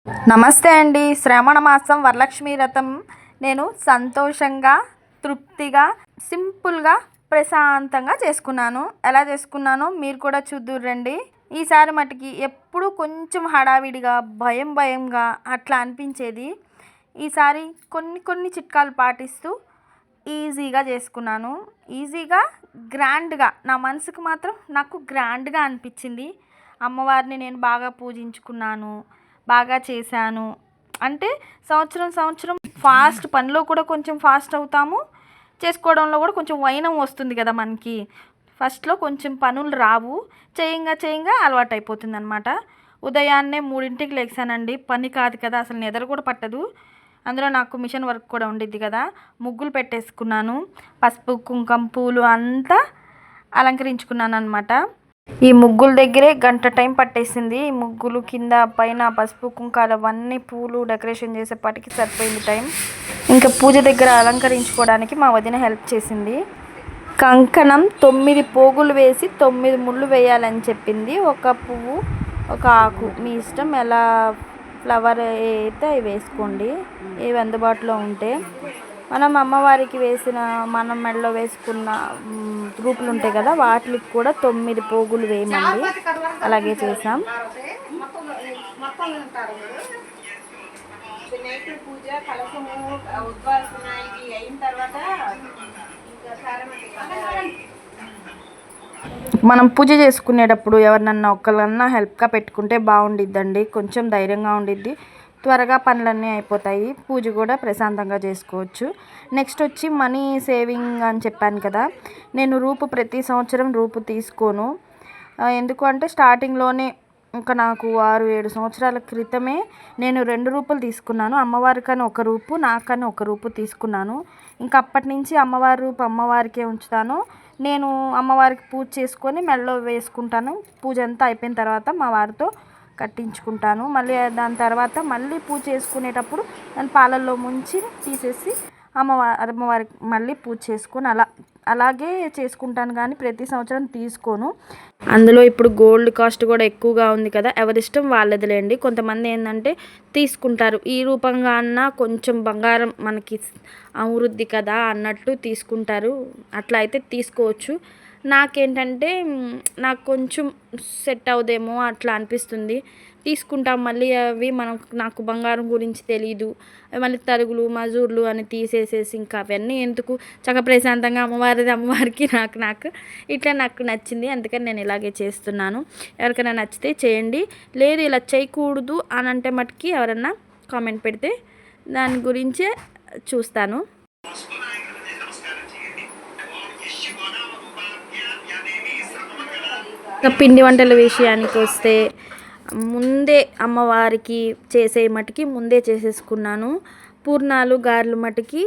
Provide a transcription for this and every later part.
నమస్తే అండి. శ్రావణ మాసం వరలక్ష్మి వ్రతం నేను సంతోషంగా, తృప్తిగా, సింపుల్గా, ప్రశాంతంగా చేసుకున్నాను. ఎలా చేసుకున్నానో మీరు కూడా చూద్దురండి. ఈసారి మటుకి ఎప్పుడు కొంచెం హడావిడిగా, భయంగా అట్లా అనిపించేది. ఈసారి కొన్ని చిట్కాలు పాటిస్తూ ఈజీగా చేసుకున్నాను. ఈజీగా, గ్రాండ్గా, నా మనసుకు మాత్రం నాకు గ్రాండ్గా అనిపించింది. అమ్మవారిని నేను బాగా పూజించుకున్నాను, బాగా చేశాను. అంటే సంవత్సరం ఫాస్ట్ పనిలో కూడా కొంచెం ఫాస్ట్ అవుతాము, చేసుకోవడంలో కూడా కొంచెం వైనం వస్తుంది కదా మనకి. ఫస్ట్లో కొంచెం పనులు రావు, చేయంగా అలవాటు అయిపోతుంది అనమాట. ఉదయాన్నే 3ంటికి లేచానండి. పని కాదు కదా, అసలు నిద్ర కూడా పట్టదు. అందులో నాకు మిషన్ వర్క్ కూడా ఉండిద్ది కదా. ముగ్గులు పెట్టేసుకున్నాను, పసుపు కుంకుమ పూలు అంతా అలంకరించుకున్నాను అనమాట. ఈ ముగ్గుల దగ్గరే గంట టైం పట్టేసింది. ఈ ముగ్గులు కింద పైన పసుపు కుంకాలు అవన్నీ పూలు డెకరేషన్ చేసేపాటికి సరిపోయింది టైం. ఇంకా పూజ దగ్గర అలంకరించుకోవడానికి మా వదిన హెల్ప్ చేసింది. కంకణం 9 పోగులు వేసి 9 ముళ్ళు వేయాలని చెప్పింది. ఒక పువ్వు, ఒక ఆకు, మీ ఇష్టం. ఎలా ఫ్లవర్ అయితే అవి వేసుకోండి, ఏవి అందుబాటులో ఉంటే. మనం అమ్మవారికి వేసిన, మనం మెడలో వేసుకున్న రూపులు ఉంటాయి కదా, వాటికి కూడా 9 పోగులు వేయమండి. అలాగే చేసాం. మనం పూజ చేసుకునేటప్పుడు ఎవరినన్నా ఒక్కళ్ళన్నా హెల్ప్గా పెట్టుకుంటే బాగుండిద్దండి. కొంచెం ధైర్యంగా ఉండిద్ది, త్వరగా పనులన్నీ అయిపోతాయి, పూజ కూడా ప్రశాంతంగా చేసుకోవచ్చు. నెక్స్ట్ వచ్చి మనీ సేవింగ్ అని చెప్పాను కదా. నేను ప్రతి సంవత్సరం తీసుకోను. ఎందుకు అంటే స్టార్టింగ్లోనే ఇంకా నాకు 6-7 సంవత్సరాల క్రితమే నేను 2 రూపులు తీసుకున్నాను. అమ్మవారికని ఒక రూపు, నాకని ఒక రూపు తీసుకున్నాను. ఇంకా అప్పటి నుంచి అమ్మవారి రూపు అమ్మవారికే ఉంచుతాను. నేను అమ్మవారికి పూజ చేసుకొని మెడలో వేసుకుంటాను. పూజ అంతా అయిపోయిన తర్వాత మా వారితో కట్టించుకుంటాను. మళ్ళీ దాని తర్వాత మళ్ళీ పూజ చేసుకునేటప్పుడు దాన్ని పాలల్లో ముంచి తీసేసి అమ్మవారికి మళ్ళీ పూజ చేసుకొని అలాగే చేసుకుంటాను. కానీ ప్రతి సంవత్సరం తీసుకోను. అందులో ఇప్పుడు గోల్డ్ కాస్ట్ కూడా ఎక్కువగా ఉంది కదా, ఎవరిష్టం వాళ్ళదిలేండి. కొంతమంది ఏంటంటే తీసుకుంటారు, ఈ రూపంగా అన్నా కొంచెం బంగారం మనకి అభివృద్ధి కదా అన్నట్టు తీసుకుంటారు. అట్లా అయితే తీసుకోవచ్చు. నాకేంటంటే నాకు కొంచెం సెట్ అవుదేమో అట్లా అనిపిస్తుంది, తీసుకుంటాం. మళ్ళీ అవి నాకు బంగారం గురించి తెలీదు, మళ్ళీ తరుగులు మజూర్లు అని తీసేసేసి ఇంకా అవన్నీ ఎందుకు, చక్కగా ప్రశాంతంగా అమ్మవారికి నాకు ఇట్లా నాకు నచ్చింది. అందుకని నేను ఇలాగే చేస్తున్నాను. ఎవరికైనా నచ్చితే చేయండి, లేదు ఇలా చేయకూడదు అని అంటే మటుకి ఎవరన్నా కామెంట్ పెడితే దాని గురించే చూస్తాను. పిండి వంటల విషయానికి వస్తే ముందే అమ్మవారికి చేసే మటుకి ముందే చేసేసుకున్నాను. పూర్ణాలు గారెలు మటుకి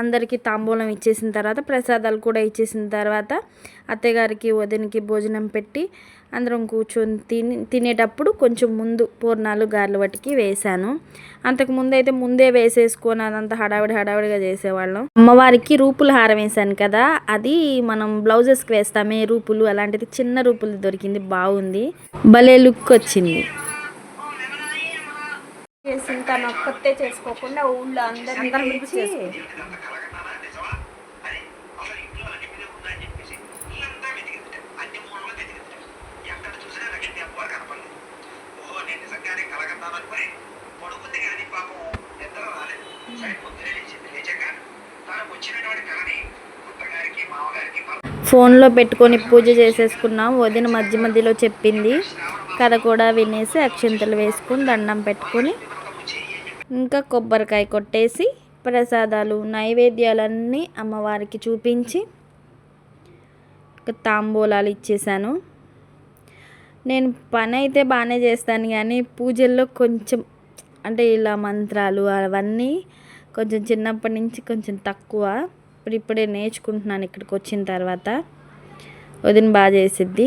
అందరికీ తాంబూలం ఇచ్చేసిన తర్వాత, ప్రసాదాలు కూడా ఇచ్చేసిన తర్వాత అత్తయ్యగారికి వదినకి భోజనం పెట్టి అందరం కూర్చొని తినేటప్పుడు కొంచెం ముందు పూర్ణాలు గారెలు వాటికి వేశాను. అంతకుముందు అయితే ముందే వేసేసుకొని అదంతా హడావిడిగా చేసేవాళ్ళం. అమ్మవారికి రూపుల హారం వేసాను కదా, అది మనం బ్లౌజెస్కి వేస్తామే రూపులు, అలాంటిది చిన్న రూపులు దొరికింది, బాగుంది, భలే లుక్ వచ్చింది. చేసిన తను ఒక్కతే చేసుకోకుండా ఊళ్ళో అందరినీ పిలిచి ఫోన్లో పెట్టుకొని పూజ చేసేసుకున్నాం. వదిన మధ్యలో చెప్పింది, కథ కూడా వినేసి అక్షింతలు వేసుకొని దండం పెట్టుకొని ఇంకా కొబ్బరికాయ కొట్టేసి ప్రసాదాలు నైవేద్యాలన్నీ అమ్మవారికి చూపించి తాంబూలాలు ఇచ్చేసాను. నేను పని అయితే బాగానే చేస్తాను, కానీ పూజల్లో కొంచెం అంటే ఇలా మంత్రాలు అవన్నీ కొంచెం చిన్నప్పటి నుంచి కొంచెం తక్కువ. ఇప్పుడే నేర్చుకుంటున్నాను ఇక్కడికి వచ్చిన తర్వాత. వదిన బాగా చేసిద్ది,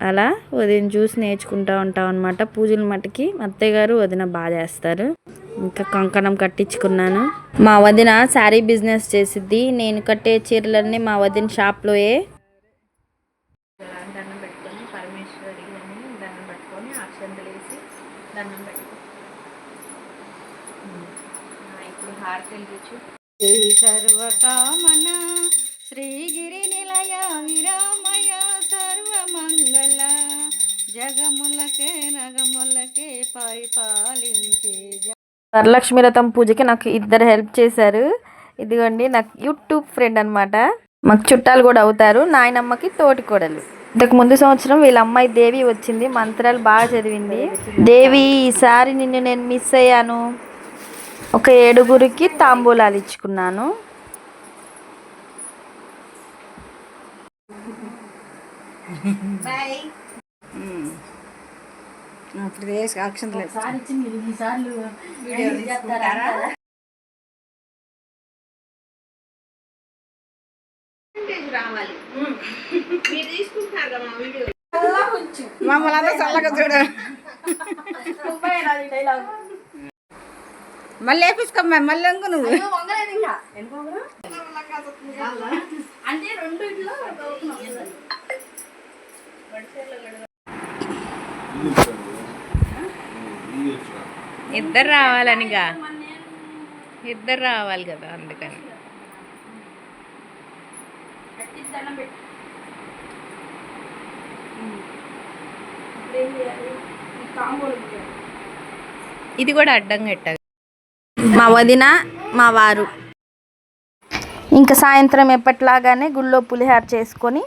అలా వదిన చూసి నేర్చుకుంటూ ఉంటాం అనమాట. పూజలు మటుకి అత్తయ్య గారు వదిన బాగా చేస్తారు. ఇంకా కంకణం కట్టించుకున్నాను. మా వదిన శారీ బిజినెస్ చేసిద్ది. నేను కట్టే చీరలన్నీ మా వదిన షాప్లోయే. దండం పెట్టుకొని పరమేశ్వరి అని దండం పెట్టుకొని అక్షంతలు వేసి దండం పెట్టుకో. ఇప్పుడు హారతి వెలిగించు. సర్వకామన శ్రీగిరి నిలయ విరామయ సర్వమంగళ జగములకే నగములకే పరిపాలించే వరలక్ష్మి వ్రతం పూజకి నాకు ఇద్దరు హెల్ప్ చేశారు. ఇదిగోండి నాకు యూట్యూబ్ ఫ్రెండ్ అనమాట, మాకు చుట్టాలు కూడా అవుతారు. నాయనమ్మకి తోటి కోడలు. ఇంతకు ముందు సంవత్సరం వీళ్ళ అమ్మాయి దేవి వచ్చింది, మంత్రాలు బాగా చదివింది. దేవి ఈసారి నిన్ను నేను మిస్ అయ్యాను, ఒక 7గురికి తాంబూలాలు ఇచ్చుకున్నాను. ఇప్పుడు వేసి అక్షంతలు రావాలి. మీరు తీసుకుంటున్నారు కదా మా వీడియో. మమ్మల్ని అంతా చల్లగా చూడు. మళ్ళీ వేపించుకోమ్మా, మళ్ళీ ఇంకో నువ్వు అంటే రెండు ఇట్లో ఇద్దరు రావాలనిగా, ఇద్దరు రావాలి కదా అందుకని. ఇది కూడా అడ్డం కట్టాలి. మా వదిన మా వారు ఇంకా సాయంత్రం ఎప్పట్లాగానే గుళ్ళో పులిహార చేసుకొని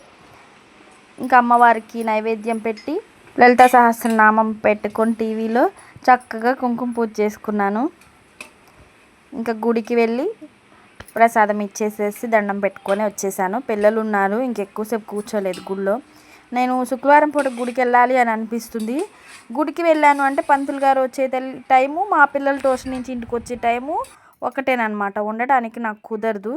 ఇంకా అమ్మవారికి నైవేద్యం పెట్టి లలితా సహస్రనామం పెట్టుకొని టీవీలో చక్కగా కుంకుమ పూజ చేసుకున్నాను. ఇంకా గుడికి వెళ్ళి ప్రసాదం ఇచ్చేసేసి దండం పెట్టుకొని వచ్చేసాను. పిల్లలు ఉన్నారు, ఇంకెక్కువసేపు కూర్చోలేదు గుళ్ళో. నేను శుక్రవారం పూట గుడికి వెళ్ళాలి అని అనిపిస్తుంది. గుడికి వెళ్ళాను అంటే పంతులు గారు వచ్చే టైము, మా పిల్లలు ట్యూషన్ నుంచి ఇంటికి వచ్చే టైము ఒకటేనమాట. ఉండడానికి నాకు కుదరదు.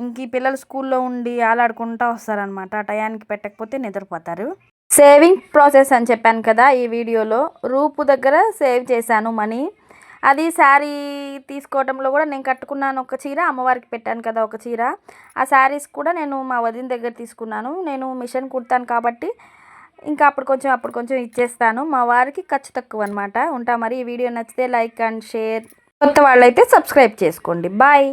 ఇంక ఈ పిల్లలు స్కూల్లో ఉండి ఆలాడుకుంటూ వస్తారనమాట. ఆ టయానికి పెట్టకపోతే నిద్రపోతారు. సేవింగ్ ప్రాసెస్ అని చెప్పాను కదా ఈ వీడియోలో, రూపు దగ్గర సేవ్ చేశాను మనీ. అది శారీ తీసుకోవడంలో కూడా నేను కట్టుకున్నాను ఒక చీర, అమ్మవారికి పెట్టాను కదా ఒక చీర. ఆ శారీస్ కూడా నేను మా వదిన దగ్గర తీసుకున్నాను. నేను మిషన్ కుడతాను కాబట్టి ఇంకా అప్పుడు కొంచెం ఇచ్చేస్తాను. మా వారికి ఖర్చు తక్కువ అనమాట. ఉంటా మరి. ఈ వీడియో నచ్చితే లైక్ అండ్ షేర్, కొత్త వాళ్ళైతే సబ్స్క్రైబ్ చేసుకోండి. బాయ్.